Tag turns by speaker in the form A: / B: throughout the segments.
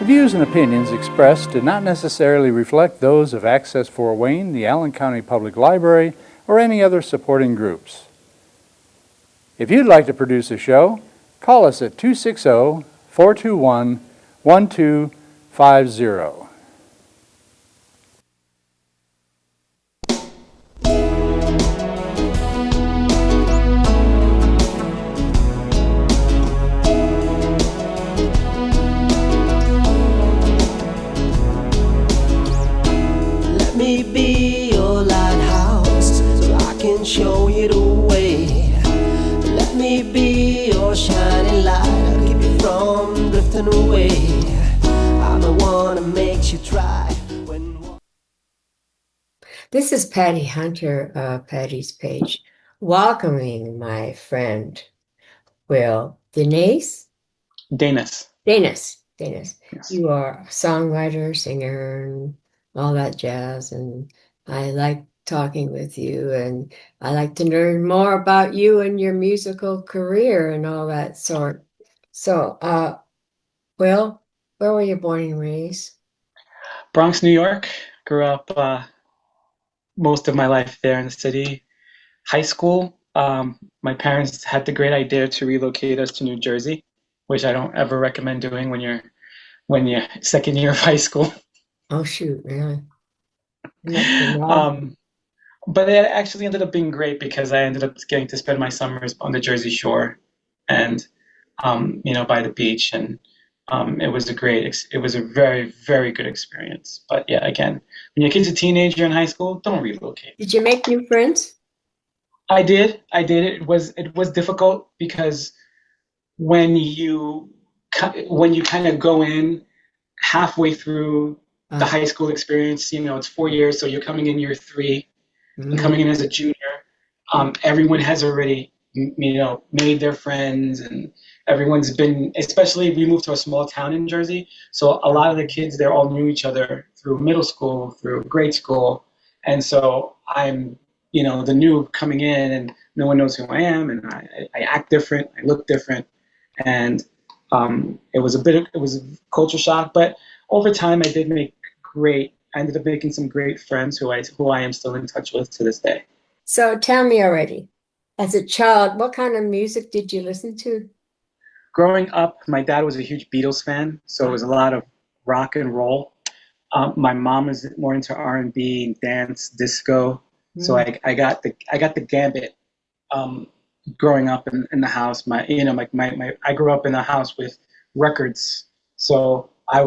A: views and opinions expressed do not necessarily reflect those of Access Fort Wayne, the Allen County Public Library, or any other supporting groups. If you'd like to produce a show, call us at 260-421-1250.
B: Let me be your lighthouse so I can show you the way. Let me be your shining light, I'll keep you from drifting away. I'm the one that makes you try when...
C: This is Patty Hunter of Patty's Page, welcoming my friend, Deynes?
D: Deynes.
C: Deynes.
D: Yes.
C: You are a songwriter, singer, and all that jazz, and I like talking with you, and I like to learn more about you and your musical career and all that sort. So, where were you born and raised?
D: Bronx, New York. Grew up most of my life there in the city. High school, my parents had the great idea to relocate us to New Jersey, which I don't ever recommend doing when you're second year of high school.
C: Oh, shoot, really?
D: But it actually ended up being great because I ended up getting to spend my summers on the Jersey Shore and by the beach, and it was a very, very good experience. But yeah, again, when your kid's a teenager in high school, don't relocate.
C: Did you make new friends?
D: I did. It was difficult because when you kind of go in halfway through the high school experience, it's 4 years, so you're coming in year 3, and coming in as a junior. Everyone has already made their friends, and everyone's been, especially we moved to a small town in Jersey, so a lot of the kids there all knew each other through middle school, through grade school, and so I'm the new coming in, and no one knows who I am, and I act different, I look different, and it was a culture shock, but over time I ended up making some great friends who I am still in touch with to this day.
C: So tell me already, as a child, what kind of music did you listen to?
D: Growing up, my dad was a huge Beatles fan, so it was a lot of rock and roll. My mom was more into R&B, dance, disco. So I got the gambit. Growing up in the house, I grew up in a house with records, so I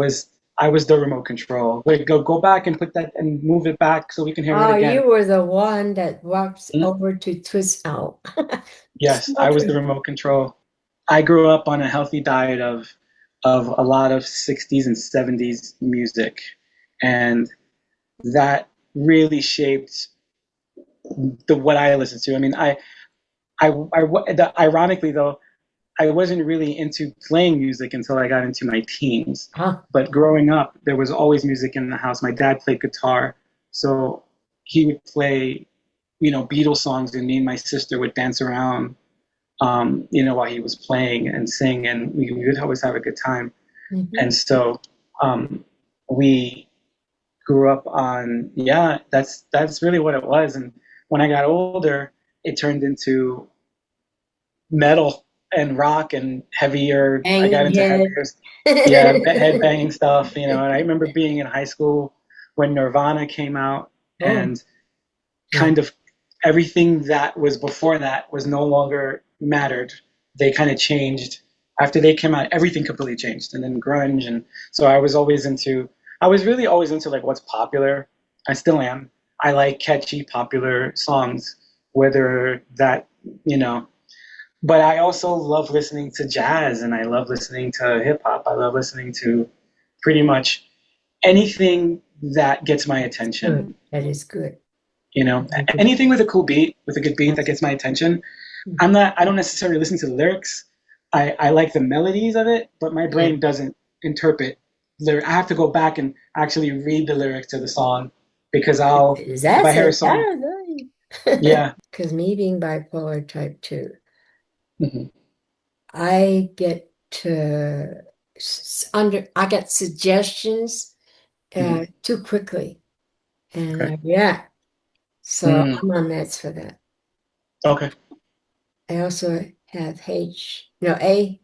D: was the remote control. Wait, go back and put that and move it back so we can hear it again.
C: Oh, you were the one that walks over to twist out.
D: Yes, I was the remote control. I grew up on a healthy diet of a lot of 60s and 70s music, and that really shaped what I listened to. I mean, ironically though, I wasn't really into playing music until I got into my teens. But growing up, there was always music in the house. My dad played guitar, so he would play, Beatles songs, and me and my sister would dance around, while he was playing and sing, and we would always have a good time. And so we grew up on, that's really what it was. And when I got older, it turned into metal and rock and heavier. I got into heavier, headbanging stuff, And I remember being in high school when Nirvana came out, and kind of everything that was before that was no longer mattered. They kind of changed after they came out. Everything completely changed, and then grunge, and so I was really always into like what's popular. I still am. I like catchy, popular songs, whether that, but I also love listening to jazz, and I love listening to hip hop. I love listening to pretty much anything that gets my attention.
C: That is good.
D: Anything with a cool beat, with a good beat that gets my attention. I don't necessarily listen to the lyrics. I like the melodies of it, but my brain doesn't interpret. I have to go back and actually read the lyrics to the song, because if I hear a song, yeah.
C: Because me being bipolar type 2, I get to I get suggestions too quickly, and
D: Okay.
C: I react. So I'm on meds for that.
D: Okay.
C: I also have ADHD.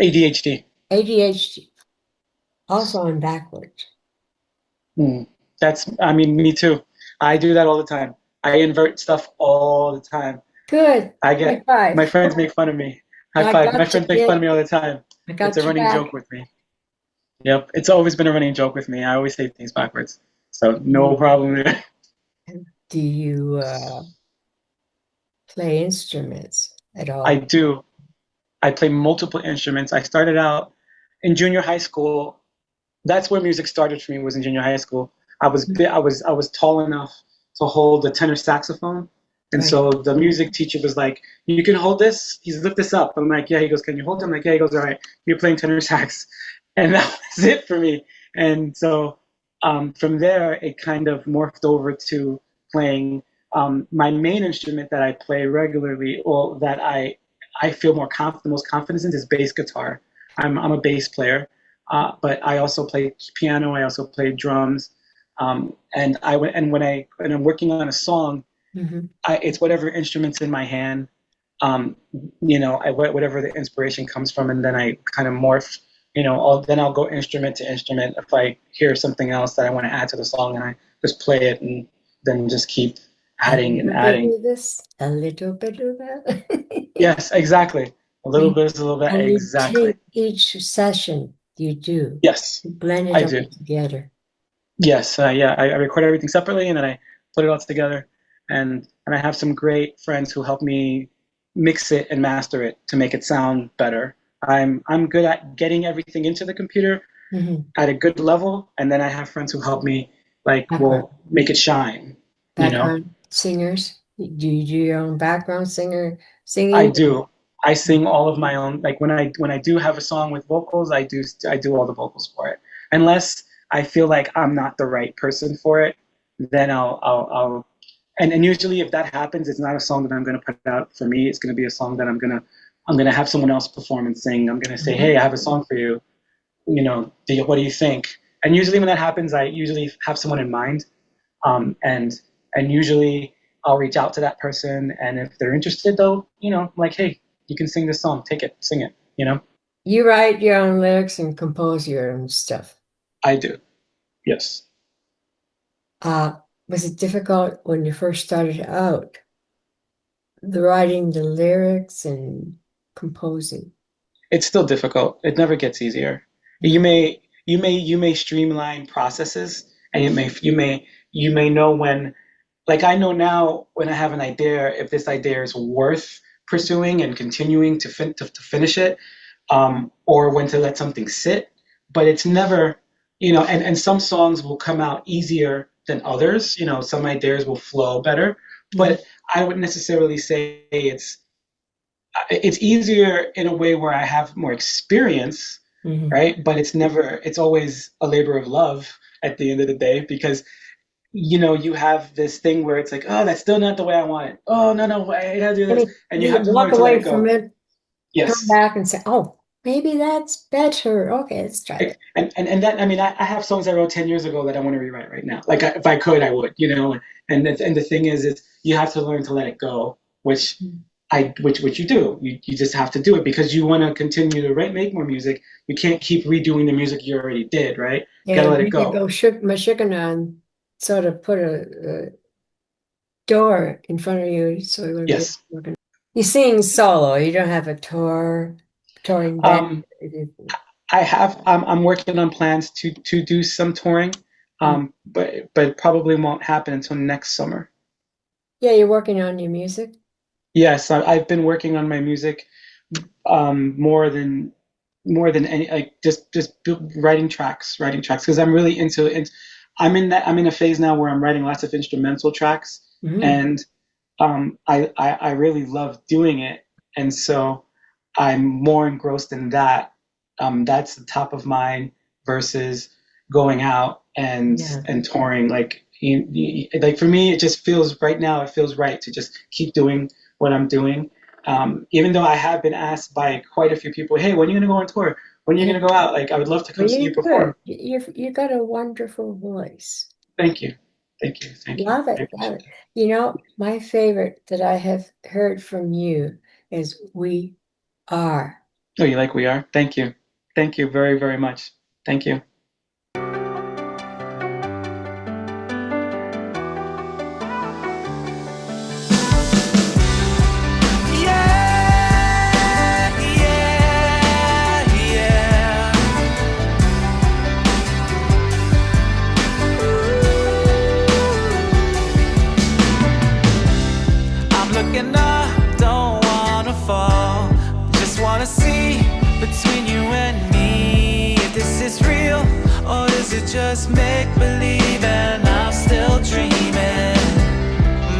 D: ADHD.
C: ADHD. Also on backwards.
D: I mean, me too. I do that all the time. I invert stuff all the time.
C: Good. High
D: My
C: five.
D: friends make fun of me. High
C: I
D: five. My
C: got you,
D: friends make fun
C: kid.
D: of me all the time.
C: I
D: It's a
C: got you
D: running joke
C: back.
D: with me. Yep. It's always been a running joke with me. I always say things backwards. So no
C: Mm.
D: problem there.
C: Do you play instruments at
D: I
C: all?
D: do. I play multiple instruments. I started out in junior high school. That's where music started for me, was in junior high school. I was tall enough to hold a tenor saxophone. And
C: Right.
D: so the music teacher was like, "You can hold this." He's looked this up. I'm like, "Yeah." He goes, "Can you hold it?" I'm like, "Yeah." He goes, "All right, you're playing tenor sax." And that was it for me. And so from there, it kind of morphed over to playing my main instrument that I play regularly, or that I feel the most confidence in, is bass guitar. I'm a bass player, but I also play piano. I also play drums, and when I'm working on a song,
C: Mm-hmm.
D: it's whatever instruments in my hand. Um, whatever the inspiration comes from, and then I kind of morph. Then I'll go instrument to instrument. If I hear something else that I want to add to the song, and I just play it, and then just keep
C: A
D: adding and
C: little bit
D: adding.
C: of this, a little bit of that.
D: Yes, exactly. A little
C: And
D: bit is a little bit.
C: and you
D: Exactly.
C: take each session you do,
D: Yes,
C: you blend it
D: I
C: all
D: do.
C: together.
D: Yes, yeah. I record everything separately, and then I put it all together. And I have some great friends who help me mix it and master it to make it sound better. I'm good at getting everything into the computer
C: Mm-hmm.
D: at a good level, and then I have friends who help me, like,
C: Background,
D: will make it shine. You know,
C: background singers. Do you do your own background singer
D: I
C: singing?
D: do. I sing all of my own. Like when I do have a song with vocals, I do all the vocals for it. Unless I feel like I'm not the right person for it, then I'll and usually if that happens, it's not a song that I'm going to put out for me. It's going to be a song that I'm gonna have someone else perform and sing. I'm going to say, "Hey, I have a song for you. What do you think?" And usually when that happens, I usually have someone in mind, um, and and usually I'll reach out to that person, and if they're interested, though, I'm like, "Hey, you can sing this song. Take it, sing it."
C: You write your own lyrics and compose your own stuff.
D: I do. Yes.
C: Uh, was it difficult when you first started out, the writing the lyrics and composing?
D: It's still difficult. It never gets easier. You
C: No.
D: may you may streamline processes, and you may know when, like, I know now when I have an idea, if this idea is worth pursuing and continuing to finish it, or when to let something sit. But it's never, and some songs will come out easier than others. Some ideas will flow better,
C: Mhm.
D: but I wouldn't necessarily say it's easier in a way where I have more experience,
C: Mhm.
D: right? But it's always a labor of love at the end of the day, because you have this thing where it's like, oh, that's still not the way I want it. Oh, no, no, I gotta do
C: I
D: this,
C: mean,
D: and you
C: you
D: have to
C: walk
D: learn to let
C: away
D: it
C: from
D: go.
C: it, come
D: Yes.
C: back and say, "Oh, maybe that's better. Okay, let's try that."
D: And that, I mean, I have songs I wrote 10 years ago that I want to rewrite right now. Like, if I could, I would. And the thing is you have to learn to let it go, which you do. You just have to do it because you want to continue to make more music. You can't keep redoing the music you already did, right? You gotta
C: And
D: let it
C: you could
D: go.
C: go shook my chicken on, sort of put a door in front of you so you wouldn't be
D: Yes.
C: working. You sing solo. You don't have a touring band.
D: Um, I'm working on plans to do some touring,
C: Mm.
D: but probably won't happen until next summer.
C: Yeah, you're working on your music.
D: Yes, I've been working on my music, more than any, like, just writing tracks, because I'm really into it. I'm in a phase now where I'm writing lots of instrumental tracks,
C: Mm.
D: and I really love doing it, and so I'm more engrossed in that. That's the top of mind versus going out and
C: Yeah.
D: touring. Like for me, it just feels right now. It feels right to just keep doing what I'm doing. Even though I have been asked by quite a few people, hey, when are you going to go on tour? When are you going to go out? Like, I would love to come
C: Well,
D: see you
C: you
D: perform.
C: could. You got a wonderful voice.
D: Thank you. Thank you. Thank you.
C: Love
D: I
C: it, love
D: appreciate
C: it. You know, my favorite that I have heard from you is "We Are."
D: that. Oh, you like We Are? Thank you. Thank you very, very much. Thank you.
B: Yeah, yeah, yeah. I'm looking up, don't wanna fall. Just wanna see between you and me if this is real or is it just make believe and I'm still dreaming.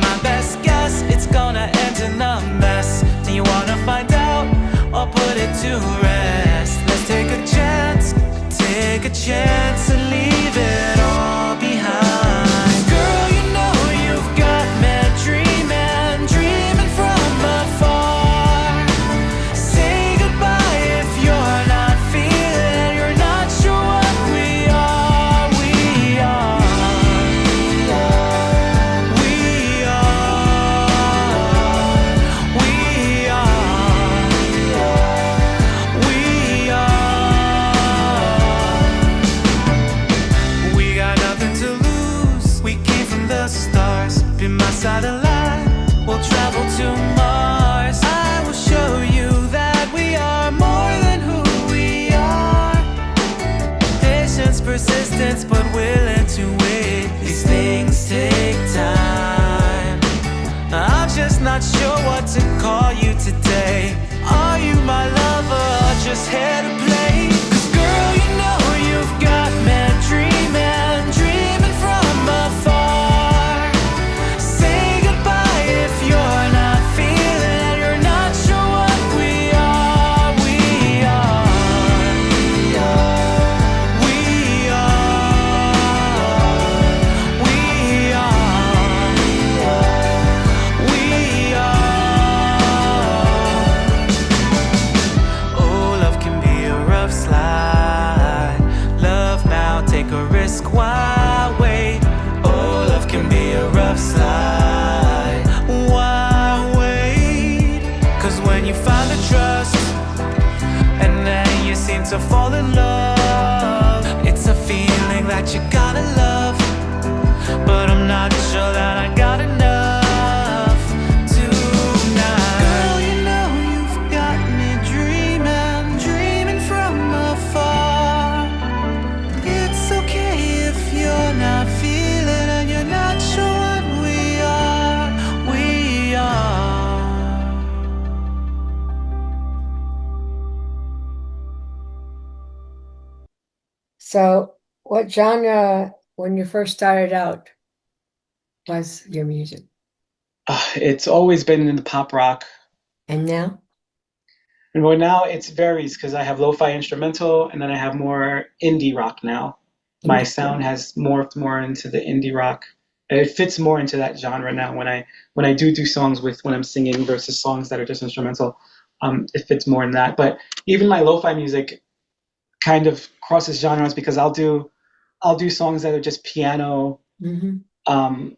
B: My best guess, it's gonna end in a mess. Do you wanna find out or put it to rest? Let's take a chance and leave it all behind. Girl, you know you've got me dreaming, dreaming from afar. Say goodbye if you're not feeling, you're not sure what we are. We are. We are. We are. We are. We got nothing to lose. We came from the stars. Be my satellite. We'll travel to Mars. I will show you that we are more than who we are. Patience, persistence, but willing to wait. These things take time. I'm just not sure what to call you today. Are you my lover or just here to play? 'Cause girl, you know you've got me dreaming, dreaming from afar. Say goodbye if you're not feeling and you're not sure what we are. We are. We are. We are. We are. Oh, love can be a rough slide. Love now, take a risk, why wait? Oh, love can be a rough slide. Why wait? 'Cause when you find the trust and then you seem to fall in love, it's a feeling that you gotta love. But I'm not sure that I got enough tonight. Girl, you know you've got me dreaming, dreaming from afar. It's okay if you're not feeling and you're not sure what we are. We are.
C: So, what genre, when you first started out, was your music?
D: It's always been in the pop rock.
C: And now?
D: And well, now it varies because I have lo-fi instrumental and then I have more indie rock now. My sound has morphed more into the indie rock. It fits more into that genre now when I do songs with when I'm singing versus songs that are just instrumental. It fits more in that. But even my lo-fi music kind of crosses genres because I'll do songs that are just piano,
C: Mm-hmm.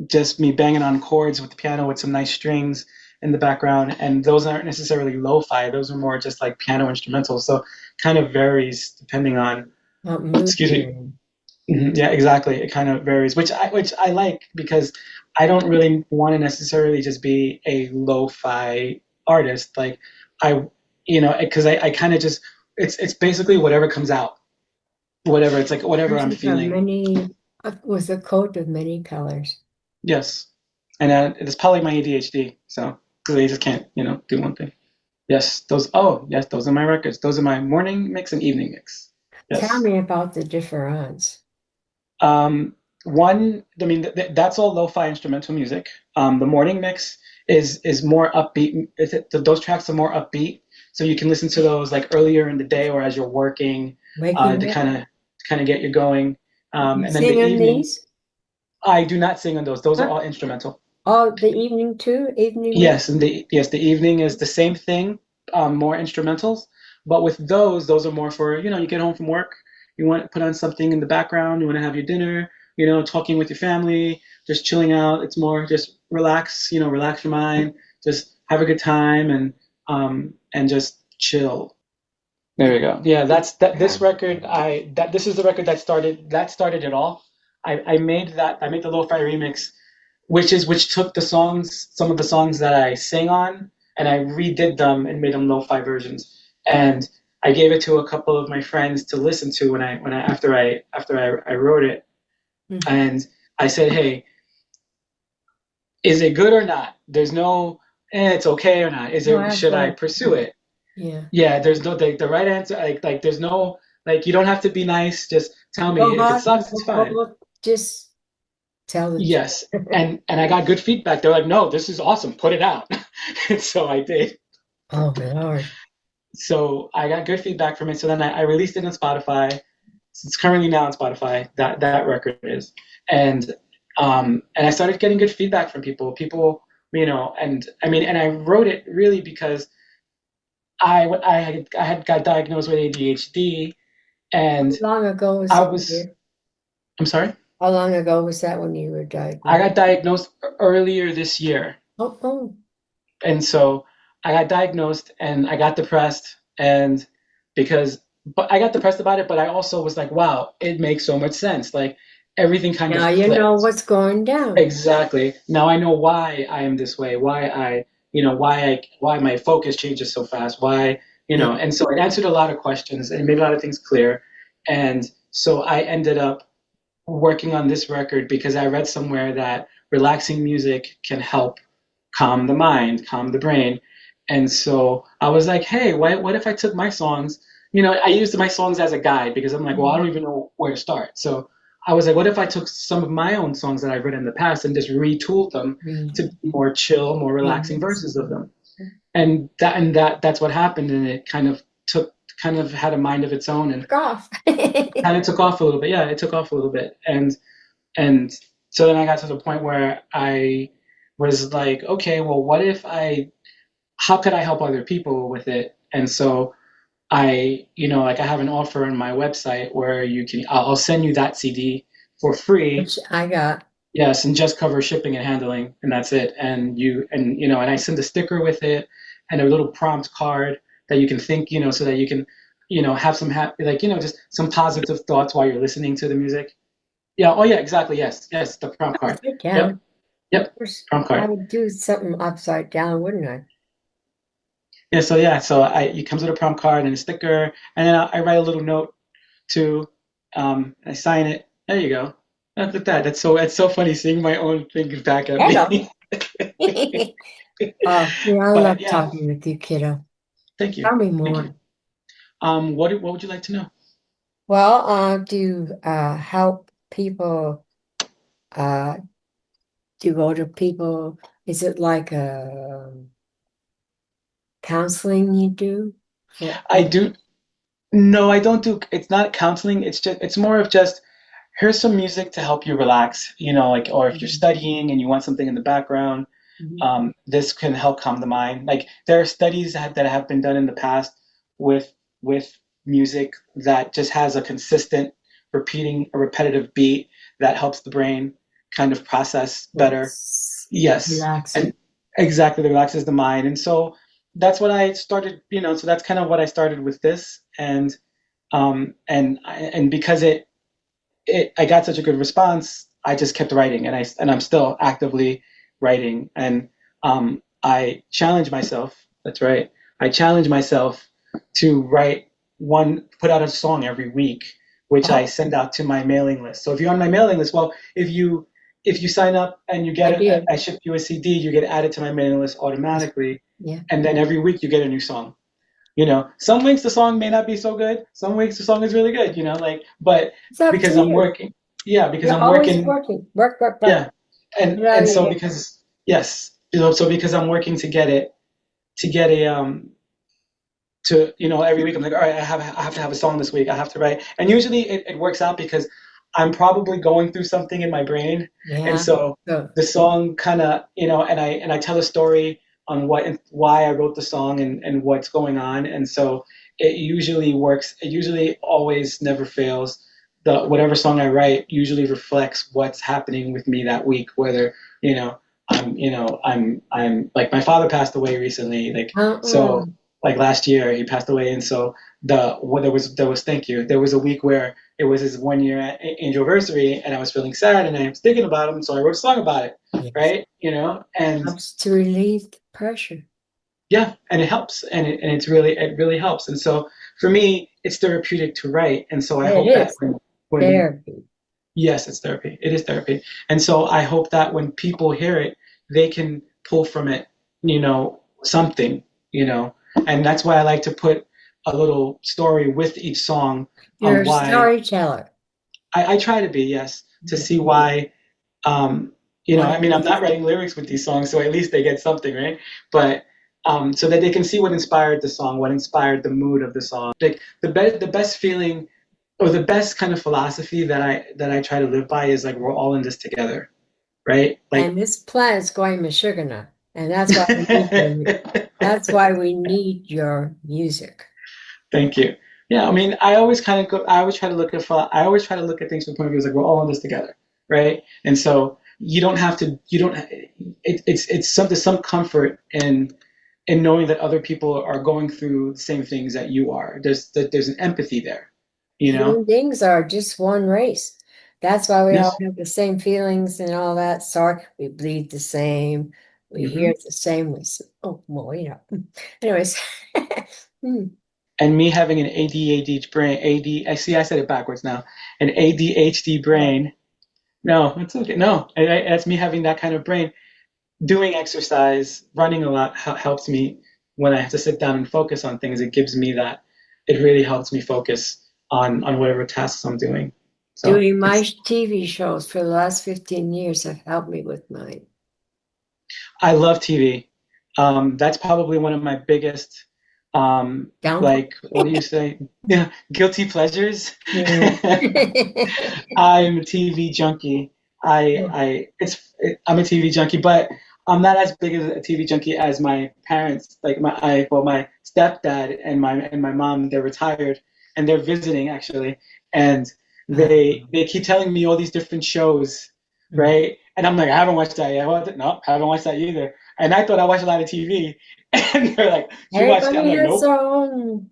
D: just me banging on chords with the piano with some nice strings in the background, and those aren't necessarily lo-fi. Those are more just like piano instrumentals. So kind of varies depending on.
C: What mood
D: Excuse
C: you're
D: me.
C: in.
D: Yeah, exactly. It kind of varies, which I like because I don't really want to necessarily just be a lo-fi artist. Like because I kind of just it's basically whatever comes out, whatever it's like, whatever I'm
C: Person from
D: feeling.
C: many, with a coat of many colors.
D: Yes, and it's probably my ADHD, so they just can't do one thing. Yes, those. Oh, yes, those are my records. Those are my morning mix and evening mix.
C: Tell
D: Yes.
C: me about the difference.
D: Um, I mean, that's all lo-fi instrumental music. The morning mix is more upbeat. Those tracks are more upbeat, so you can listen to those like earlier in the day or as you're working,
C: Waking
D: to
C: up?
D: kind of get you going.
C: You
D: And then the
C: sing on
D: evening,
C: these?
D: I do not sing on those. Those are
C: Huh?
D: all instrumental.
C: Oh, the evening too? Evening mix?
D: Yes, and the evening is the same thing, more instrumentals. But with those are more for, you get home from work, you want to put on something in the background, you want to have your dinner, talking with your family, just chilling out. It's more just relax, relax your mind, just have a good time and just chill. There we go. Yeah, that's that. This record, this is the record that started it all. I made the lo-fi remix, which took some of the songs that I sing on, and I redid them and made them lo-fi versions. And I gave it to a couple of my friends to listen to when I after I wrote it,
C: Mhm.
D: and I said, hey, is it good or not? There's no, it's okay or not.
C: No,
D: Should I
C: absolutely.
D: pursue it?
C: Yeah.
D: Yeah, there's no the right answer. Like there's no, like, you don't have to be nice. Just tell me
C: Go
D: if it
C: hard,
D: sucks. It's fine.
C: just tell the
D: Yes,
C: truth.
D: and I got good feedback. They're like, no, this is awesome. Put it out. And so I did.
C: Oh, Lord.
D: So I got good feedback from it. So then I released it on Spotify. It's currently now on Spotify. That record is, and I started getting good feedback from people. And I mean, and I wrote it really because I had got diagnosed with ADHD,
C: How
D: and
C: long ago was
D: I
C: that,
D: was.
C: dear?
D: I'm sorry.
C: How long ago was that when you were
D: I
C: diagnosed?
D: got diagnosed earlier this year.
C: Oh, oh.
D: And so I got diagnosed and I got depressed, and but I got depressed about it, but I also was like, wow, it makes so much sense. Like, everything kind
C: Now
D: of
C: you know
D: clicked.
C: what's going down.
D: Exactly. Now I know why I am this way, why my focus changes so fast,
C: Yeah.
D: and so it answered a lot of questions and it made a lot of things clear. And so I ended up working on this record because I read somewhere that relaxing music can help calm the mind, calm the brain. And so I was like, hey, what if I took my songs? I used my songs as a guide because I'm like, well, I don't even know where to start. So I was like, what if I took some of my own songs that I've written in the past and just retooled them
C: Read.
D: to be more chill, more relaxing
C: Yes.
D: versions of them? And that's what happened, and it kind of had a mind of its own and
C: Golf.
D: kind of took off a little bit. Yeah, it took off a little bit, and so then I got to the point where I was like, okay, well, how could I help other people with it? And so like I have an offer on my website where I'll send you that CD for free.
C: Which I got.
D: Yes, and just cover shipping and handling, and that's it. And I send a sticker with it and a little prompt card that you can think, so that you can, have some just some positive thoughts while you're listening to the music. Yeah. Oh, yeah. Exactly. Yes. Yes. The prompt card.
C: Upside
D: Yep.
C: down. Of
D: Yep.
C: course,
D: Prompt
C: I
D: card.
C: would do something upside down, wouldn't I?
D: Yeah. So yeah. So it comes with a prompt card and a sticker, and then I write a little note too. I sign it. There you go. Look at that. That's so funny seeing my own thing back at
C: Hello.
D: me.
C: Oh, yeah, I
D: But
C: love
D: yeah.
C: talking with you, kiddo.
D: Thank you.
C: Tell me
D: Thank you.
C: more.
D: What would you like to know?
C: Well, do you help people, uh, do you go to people? Is it like a counseling you do for
D: I
C: other
D: do. No, I don't do. It's not counseling. It's more of just, here's some music to help you relax. Like, or if you're
C: people?
D: studying and you want something in the background,
C: Mhm.
D: this can help calm the mind. Like, there are studies that have been done in the past with music that just has a consistent, repeating, a repetitive beat that helps the brain kind of process better.
C: It's
D: Yes, and
C: relaxing.
D: exactly, that relaxes the mind. And so that's what I started. So that's kind of what I started with this, and because I got such a good response, I just kept writing, and I'm still actively writing, and I challenge myself. That's right. I challenge myself to put out a song every week, which I
C: Oh,
D: send out to my mailing list. So if you're on my mailing list, well, if you sign up and you
C: I
D: get it,
C: did.
D: I ship you a CD, you get added to my mailing list automatically,
C: Yeah.
D: and then every week you get a new song. Some weeks the song may not be so good. Some weeks the song is really good, but
C: It's up to
D: because I'm
C: you.
D: working, yeah, because
C: You're
D: I'm
C: always
D: working,
C: working. Work, work, work.
D: yeah. And
C: Get out
D: and
C: of your
D: so
C: head.
D: because, yes, so because I'm working to get a to every week I'm like, all right, I have to have a song this week. I have to write. And usually it works out because I'm probably going through something in my brain, and
C: Yeah.
D: so
C: So,
D: the song kind of, and I tell a story on what and why I wrote the song and what's going on, and so it usually works. It usually always never fails. The whatever song I write usually reflects what's happening with me that week, whether you know I'm like my father passed away recently, like
C: uh-uh.
D: so like last year he passed away, and so there was thank you, there was a week where it was his 1 year anniversary, and I was feeling sad, and I was thinking about him, so I wrote a song about it,
C: Yes.
D: right? And
C: Helps to relieve the pressure.
D: yeah, and it helps, and it really helps, and so for me, it's therapeutic to write, and so I
C: It
D: hope that
C: is
D: when
C: therapy.
D: yes, it's therapy. It is therapy. And so I hope that when people hear it, they can pull from it, something, and that's why I like to put a little story with each song
C: You're
D: on
C: a
D: why
C: storyteller.
D: I try to be, yes, to
C: Yeah.
D: see why, um,
C: Why
D: I mean, I'm not writing lyrics with these songs, so at least they get something, right? But so that they can see what inspired the song, what inspired the mood of the song. Like the best feeling or the best kind of philosophy that I try to live by is like we're all in this together, right? Like
C: and this planet's going Meshuggah, and that's why we need that's why we need your music.
D: thank you. Yeah, I mean, I always kind of go. I always try to look at things from the point of view is like we're all in this together, right? And so you don't have to. You don't. It's some comfort in knowing that other people are going through the same things that you are. There's an empathy there, you know.
C: Human beings are just one race. That's why we all
D: Yes.
C: have the same feelings and all that. Sorry, we bleed the same. We
D: Hmm.
C: hear the same. Oh, well, Anyways. Hmm.
D: And me having an ADHD brain, I see I said it backwards now, an ADHD brain. No, it's okay. No, that's me having that kind of brain. Doing exercise, running a lot helps me when I have to sit down and focus on things. It gives me that. It really helps me focus on whatever tasks I'm doing. So
C: Doing my
D: it's.
C: TV shows for the last 15 years have helped me with my
D: I love TV. That's probably one of my biggest,
C: downfall.
D: like, what do you say? Yeah, guilty pleasures.
C: Yeah.
D: I'm a TV junkie. I'm a TV junkie, but I'm not as big as a TV junkie as my parents. Like my stepdad and my mom, they're retired and they're visiting actually, and they keep telling me all these different shows, right? And I'm like, I haven't watched that yet. What? No, I haven't watched that either. And I thought I watched a lot of TV, and they're like, you watched it? I'm
C: Everybody
D: like,
C: has
D: nope.
C: their own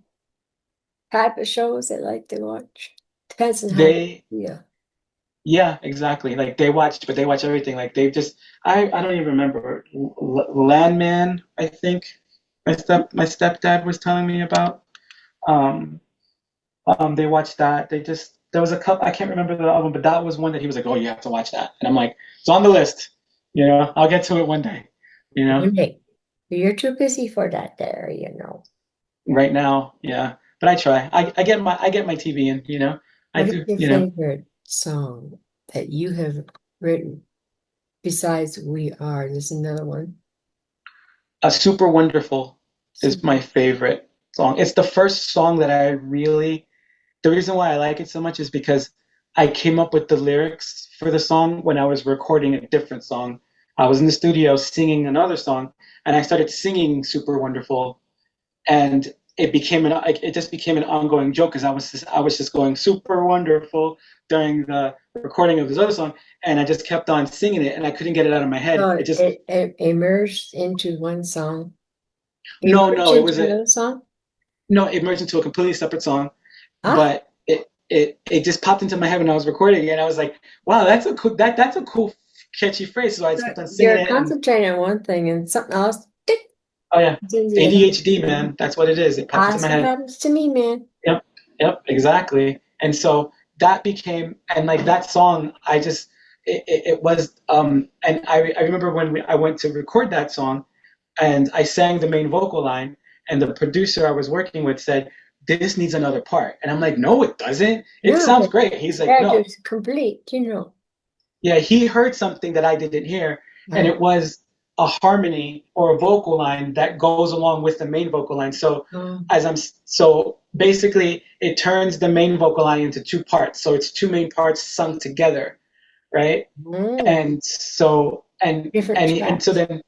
C: type of shows they like to watch. Depends on how you
D: They
C: feel.
D: Yeah, exactly. Like they watch everything. Like they've just, I don't even remember. Landman, I think my stepdad was telling me about. Um, they watched that. There was a couple. I can't remember the other one, but that was one that he was like, "Oh, you have to watch that." And I'm like, "It's on the list. I'll get to it one day. You know,
C: One day. You're too busy for that there.
D: right now, yeah." But I try. I get my TV in. I
C: What is
D: do.
C: your favorite song that you have written besides We Are? There's another one.
D: A Super Wonderful
C: So,
D: is my favorite song. It's the first song that I really, the reason why I like it so much is because I came up with the lyrics for the song when I was recording a different song. I was in the studio singing another song, and I started singing Super Wonderful, and it just became an ongoing joke because I was just going super wonderful during the recording of this other song, and I just kept on singing it, and I couldn't get it out of my head.
C: so
D: It just
C: it emerged into one song.
D: no,
C: Emerged
D: no, it
C: into
D: was a
C: another song?
D: no, it merged into a completely separate song,
C: Ah,
D: but it just popped into my head when I was recording it, and I was like, wow, that's a cool catchy phrase. So I
C: so
D: just kept on singing
C: you're
D: it, and
C: concentrating on one thing and something else, tick,
D: oh yeah,
C: it's in the other.
D: ADHD, man, that's what it is. It pops into
C: That's
D: my
C: what
D: head.
C: happens to me, man.
D: Yep, yep, exactly. And so that became, and like that song, it was, and I remember when I went to record that song, and I sang the main vocal line, and the producer I was working with said, "This needs another part," and I'm like, "No, it doesn't. It
C: No,
D: sounds
C: but
D: great." He's like,
C: that
D: "No."
C: is complete.
D: Yeah, he heard something that I didn't hear, and
C: Right.
D: it was a harmony or a vocal line that goes along with the main vocal line. So
C: Um,
D: as I'm so basically it turns the main vocal line into two parts. So it's two main parts sung together, right? And so
C: Different
D: and so
C: tracks.
D: then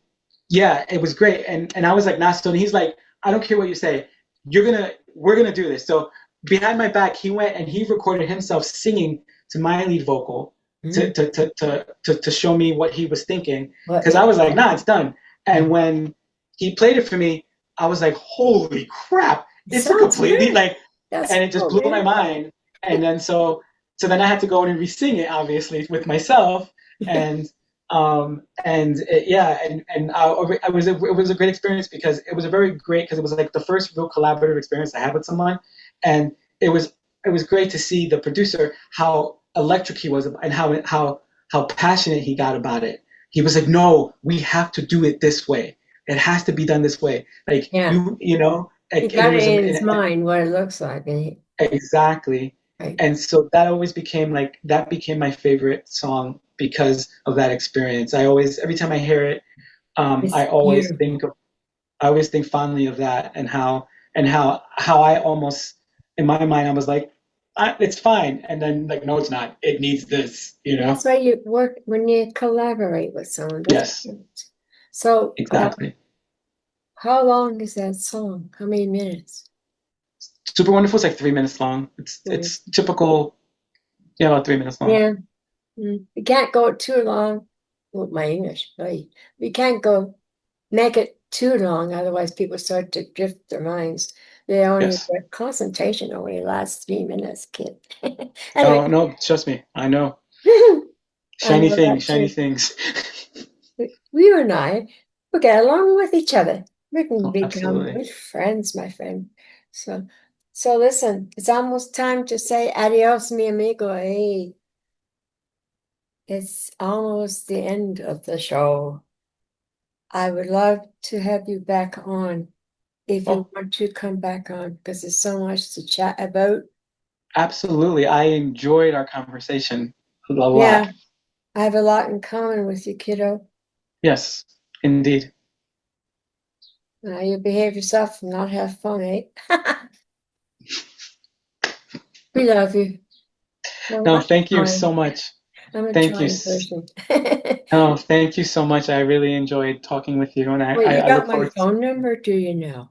D: yeah, it was great. And I was like, nah, so he's like, I don't care what you say. We're gonna do this. So behind my back, he went and he recorded himself singing to my lead vocal to show me what he was thinking. Because I was like, nah, it's done. And when he played it for me, I was like, holy crap, it's a completely like, and it just blew my mind. And then so then I had to go in and re-sing it, obviously, with myself. And it was a great experience because it was a very great because it was like the first real collaborative experience I had with someone, and it was great to see the producer how electric he was and how passionate he got about it. He was like, no, we have to do it this way. It has to be done this way. Like you know,
C: he got it in his mind what it looks like.
D: Exactly.
C: Right.
D: And so that always became my favorite song because of that experience. Every time I hear it, I always think fondly of that and how I almost, in my mind, I was like, it's fine. And then like, no, it's not. It needs this, you know?
C: That's why you work when you collaborate with someone.
D: Yes.
C: So
D: exactly.
C: How long is that song? How many minutes?
D: Super Wonderful is like 3 minutes long. It's typical, about 3 minutes long.
C: Yeah. You can't go too long. Well, my English, right? You can't make it too long, otherwise people start to drift their minds. Their concentration only lasts 3 minutes, kid.
D: Anyway. Oh no, trust me, I know. Shiny things.
C: You and I, we get along with each other. We can become good friends, my friend. So listen, it's almost time to say adios, mi amigo. Hey, it's almost the end of the show. I would love to have you back on if you want to come back on, because there's so much to chat about.
D: Absolutely. I enjoyed our conversation a lot.
C: Yeah, I have a lot in common with you, kiddo.
D: Yes, indeed.
C: Now you behave yourself and not have fun, eh? We love you.
D: No, thank you so much.
C: I'm a trying person.
D: No, thank you so much. I really enjoyed talking with you, and I
C: got my phone number, do you know?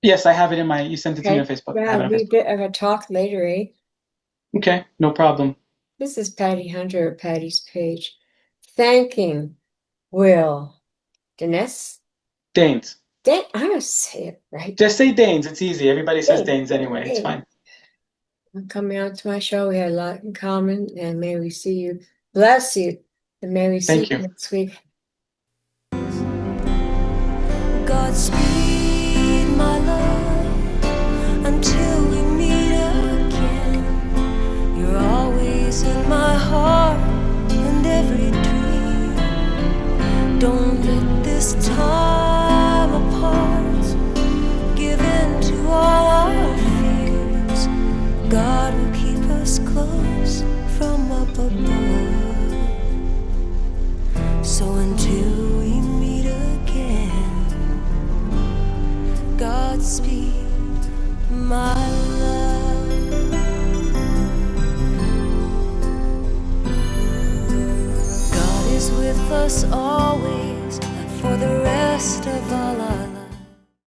D: Yes, I have it you sent it to me on Facebook.
C: Yeah, we have a talk later, eh?
D: Okay, no problem.
C: This is Patty Hunter at Patty's Page, thanking Will Deynes.
D: Deynes.
C: I'm gonna say it right.
D: Just say Deynes. It's easy. Everybody says Deynes anyway. It's fine.
C: I'm coming out to my show. We had a lot in common, and may we see you. Bless you, and may we see you next week.
B: Godspeed, my love, until we meet again. You're always in my heart and every dream. Don't let this time apart give in to all our fears. God will keep us close from up above. So until we meet again, Godspeed, my love. God is with us always, for the rest of our lives.